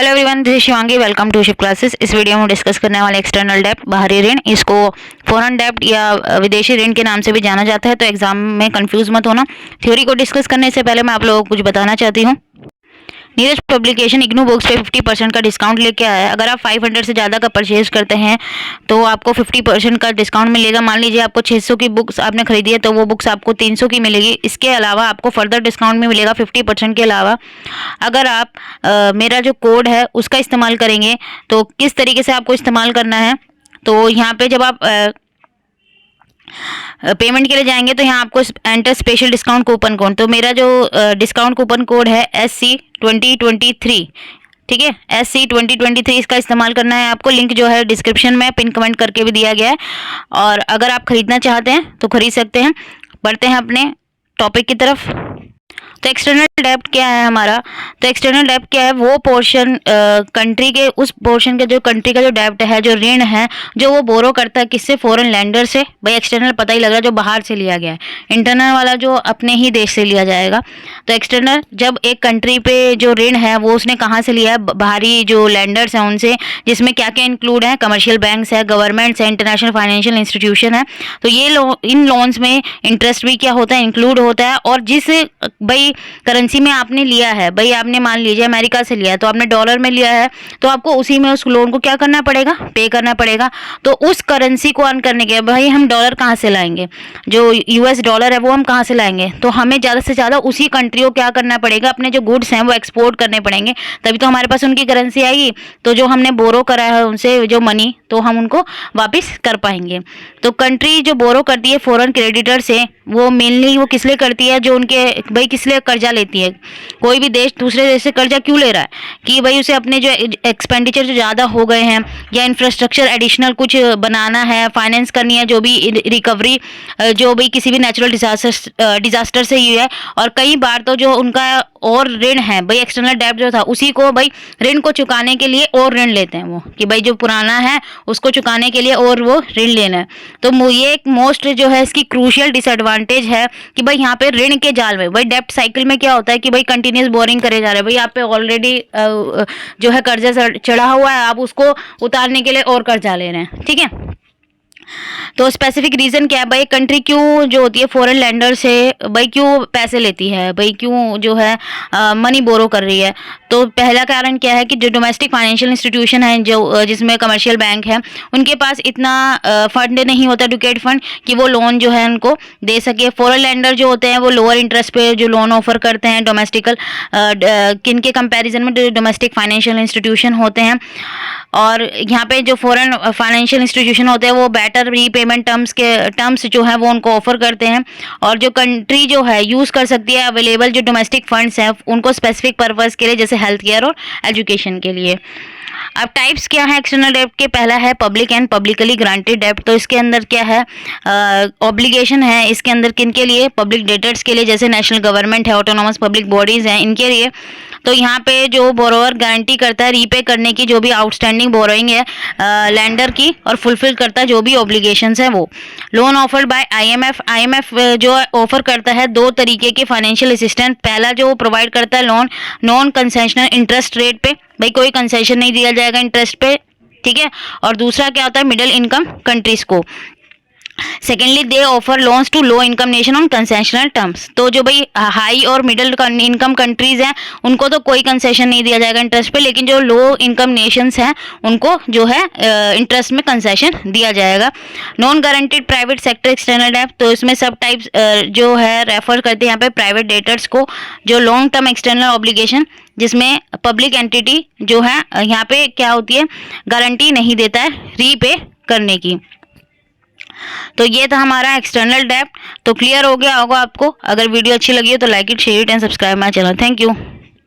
Hello everyone, this is Shivangi. Welcome to ship classes. इस video में discuss करने वाले एक्सटर्नल डेब्ट, बाहरी ऋण, इसको फॉरेन डेब्ट या विदेशी ऋण के नाम से भी जाना जाता है, तो एग्जाम में कंफ्यूज मत होना। थ्योरी को डिस्कस करने से पहले मैं आप लोगों को कुछ बताना चाहती हूँ। नीरज पब्लिकेशन इग्नू बुक्स पे 50% का डिस्काउंट लेके आया है। अगर आप 500 से ज़्यादा का परचेज करते हैं तो आपको 50% का डिस्काउंट मिलेगा। मान लीजिए आपको 600 की बुक्स आपने खरीदी है तो वो बुक्स आपको 300 की मिलेगी। इसके अलावा आपको फर्दर डिस्काउंट भी मिलेगा 50% के अलावा। अगर आप मेरा जो कोड है उसका इस्तेमाल करेंगे तो किस तरीके से आपको इस्तेमाल करना है, तो यहाँ पे जब आप पेमेंट के लिए जाएंगे तो यहाँ आपको enter special discount coupon code, तो मेरा जो डिस्काउंट कूपन कोड है SC2023, ठीक है, SC2023 इसका इस्तेमाल करना है आपको। लिंक जो है डिस्क्रिप्शन में पिन कमेंट करके भी दिया गया है, और अगर आप खरीदना चाहते हैं तो खरीद सकते हैं। बढ़ते हैं अपने टॉपिक की तरफ। तो एक्सटर्नल डेब्ट क्या है हमारा? तो एक्सटर्नल डेब्ट क्या है? वो पोर्शन कंट्री के, उस पोर्शन के जो कंट्री का जो डेब्ट है, जो ऋण है, जो वो बोरो करता है किससे? फॉरेन लैंडर से। भाई एक्सटर्नल पता ही लग रहा है, जो बाहर से लिया गया है। इंटरनल वाला जो अपने ही देश से लिया जाएगा। तो एक्सटर्नल जब एक कंट्री पे जो ऋण है वो उसने कहाँ से लिया है? बाहरी जो लैंडर्स हैं उनसे, जिसमें क्या क्या इंक्लूड है? कमर्शियल बैंक्स है, गवर्नमेंट्स है, इंटरनेशनल फाइनेंशियल इंस्टीट्यूशन है। तो ये इन लोन्स में इंटरेस्ट भी क्या होता है? इंक्लूड होता है। और जिस भाई करेंसी में आपने लिया है, भाई आपने मान लीजिए अमेरिका से लिया है तो आपने डॉलर में लिया है, तो आपको उसी में उस लोन को क्या करना पड़ेगा? पे करना पड़ेगा। तो उस करेंसी को अर्न करने के, भाई हम डॉलर कहाँ से लाएंगे? जो US डॉलर है वो हम कहाँ से लाएंगे? तो हमें ज़्यादा से ज़्यादा उसी कंट्री को क्या करना पड़ेगा? अपने जो गुड्स हैं वो एक्सपोर्ट करने पड़ेंगे, तभी तो हमारे पास उनकी करेंसी आएगी। तो जो हमने बोरो करा है उनसे जो मनी, तो हम उनको वापस कर पाएंगे। तो कंट्री जो बोरो करती है फॉरेन क्रेडिटर से, वो मेनली वो किस लिए करती है? जो उनके, भाई किस लिए कर्जा लेती है? कोई भी देश दूसरे देश से कर्जा क्यों ले रहा है? कि भाई उसे अपने जो एक्सपेंडिचर जो ज़्यादा हो गए हैं, या इंफ्रास्ट्रक्चर एडिशनल कुछ बनाना है, फाइनेंस करनी है, जो भी रिकवरी जो भी किसी भी नेचुरल डिजास्टर से ही है। और कई बार तो जो उनका और ऋण है, भाई एक्सटर्नल डेब्ट जो था उसी को, भाई ऋण को चुकाने के लिए और ऋण लेते हैं वो, कि भाई जो पुराना है उसको चुकाने के लिए और वो ऋण लेना है। तो ये एक मोस्ट जो है इसकी क्रूशियल डिसएडवांटेज है कि भाई यहाँ पे ऋण के जाल में, भाई डेब्ट साइकिल में क्या होता है कि भाई कंटिन्यूस बोरिंग करे जा रहे हैं। भाई आप पे ऑलरेडी जो है कर्जा चढ़ा हुआ है, आप उसको उतारने के लिए और कर्जा ले रहे हैं, ठीक है। तो स्पेसिफिक रीज़न क्या है? भाई कंट्री क्यों जो होती है फॉरेन लैंडर से, भाई क्यों पैसे लेती है, भाई क्यों जो है मनी बोरो कर रही है? तो पहला कारण क्या है कि जो डोमेस्टिक फाइनेंशियल इंस्टीट्यूशन है, जो जिसमें कमर्शियल बैंक है, उनके पास इतना फंड नहीं होता, एडुकेट फंड, कि वो लोन जो है उनको दे सके। फॉरेन लैंडर जो होते हैं वो लोअर इंटरेस्ट पे जो लोन ऑफर करते हैं डोमेस्टिकल, किन के कंपैरिजन में डोमेस्टिक फाइनेंशियल इंस्टीट्यूशन होते हैं। और यहाँ पे जो फॉरेन फाइनेंशियल इंस्टीट्यूशन होते हैं वो बेटर रीपेमेंट टर्म्स जो है वो उनको ऑफर करते हैं। और जो कंट्री जो है यूज़ कर सकती है अवेलेबल जो डोमेस्टिक फंड्स हैं उनको स्पेसिफिक पर्पज़ के लिए, जैसे हेल्थ केयर और एजुकेशन के लिए। अब टाइप्स क्या है एक्सटर्नल डेब्ट के? पहला है पब्लिक एंड पब्लिकली ग्रांटेड डेब्ट। तो इसके अंदर क्या है? ऑब्लिगेशन है इसके अंदर किन के लिए? पब्लिक डेटर्स के लिए, जैसे नेशनल गवर्नमेंट है, ऑटोनोमस पब्लिक बॉडीज़ हैं, इनके लिए। तो यहाँ पे जो बोरोअर गारंटी करता है रीपे करने की जो भी आउटस्टैंडिंग बोरोइंग है लैंडर की, और फुलफिल करता है जो भी ऑब्लिगेशंस है वो। लोन ऑफर्ड बाय IMF जो ऑफर करता है दो तरीके के फाइनेंशियल असिस्टेंट। पहला जो प्रोवाइड करता है loan non concessional interest rate पे, भाई कोई कंसेशन नहीं दिया जाएगा इंटरेस्ट पे, ठीक है। और दूसरा क्या होता है? मिडिल इनकम कंट्रीज को। Secondly they offer loans to low income nation on concessional terms. तो जो भाई हाई और मिडिल इनकम कंट्रीज हैं उनको तो कोई कंसेशन नहीं दिया जाएगा इंटरेस्ट पे, लेकिन जो लो इनकम नेशंस हैं उनको जो है इंटरेस्ट में कंसेशन दिया जाएगा। Non guaranteed private sector external डेब्ट, तो इसमें सब टाइप्स जो है रेफर करते हैं यहाँ पे प्राइवेट डेटर्स को। जो लॉन्ग टर्म एक्सटर्नल ऑब्लिगेशन, जिसमें पब्लिक एंटिटी जो है यहाँ पे क्या होती है? गारंटी नहीं देता है रीपे करने की। तो ये था हमारा एक्सटर्नल डेब्ट। तो क्लियर हो गया होगा आपको। अगर वीडियो अच्छी लगी हो तो like it, share it and subscribe my channel. Thank you.